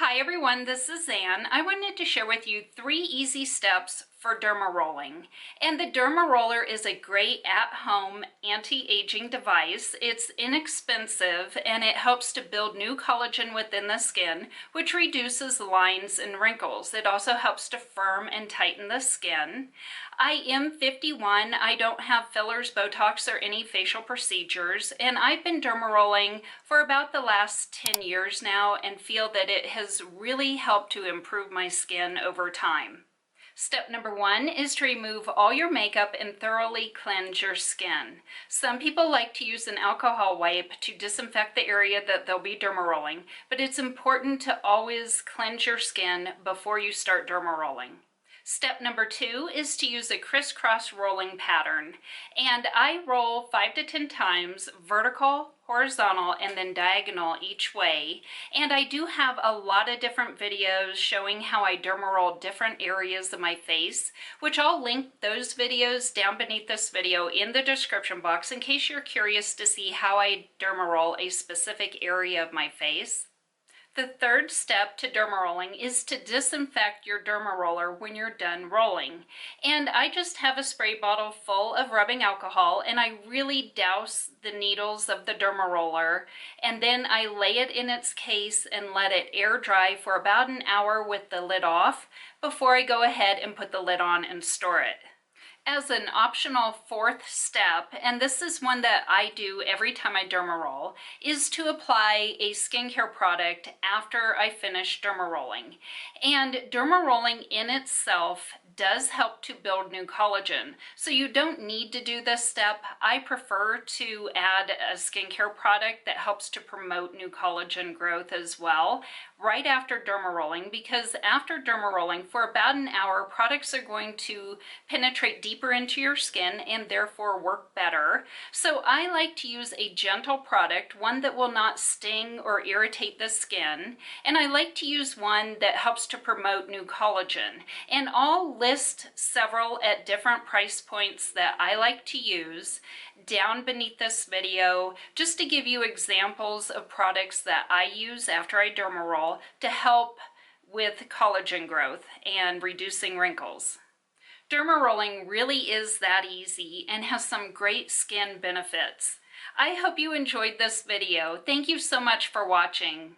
Hi everyone, this is Ann. I wanted to share with you 3 easy steps for derma rolling. And the derma roller is a great at-home anti-aging device. It's inexpensive and it helps to build new collagen within the skin, which reduces lines and wrinkles. It also helps to firm and tighten the skin. I am 51. I don't have fillers, Botox, or any facial procedures, and I've been derma rolling for about the last 10 years now and feel that it has really helped to improve my skin over time. Step number 1 is to remove all your makeup and thoroughly cleanse your skin. Some people like to use an alcohol wipe to disinfect the area that they'll be derma rolling, but it's important to always cleanse your skin before you start derma rolling. Step number 2 is to use a crisscross rolling pattern, and I roll 5 to 10 times vertical, horizontal, and then diagonal each way. And I do have a lot of different videos showing how I derma roll different areas of my face, which I'll link those videos down beneath this video in the description box in case you're curious to see how I derma roll a specific area of my face. The third step to derma rolling is to disinfect your derma roller when you're done rolling. And I just have a spray bottle full of rubbing alcohol and I really douse the needles of the derma roller, and then I lay it in its case and let it air dry for about an hour with the lid off before I go ahead and put the lid on and store it. As an optional 4th step, and this is one that I do every time I derma roll, is to apply a skincare product after I finish derma rolling. And derma rolling in itself does help to build new collagen, so you don't need to do this step. I prefer to add a skincare product that helps to promote new collagen growth as well right after derma rolling, because after derma rolling for about an hour, products are going to penetrate deeper into your skin and therefore work better. So I like to use a gentle product, one that will not sting or irritate the skin, and I like to use one that helps to promote new collagen. And I'll list several at different price points that I like to use down beneath this video, just to give you examples of products that I use after I derma roll to help with collagen growth and reducing wrinkles. Derma rolling really is that easy and has some great skin benefits. I hope you enjoyed this video. Thank you so much for watching.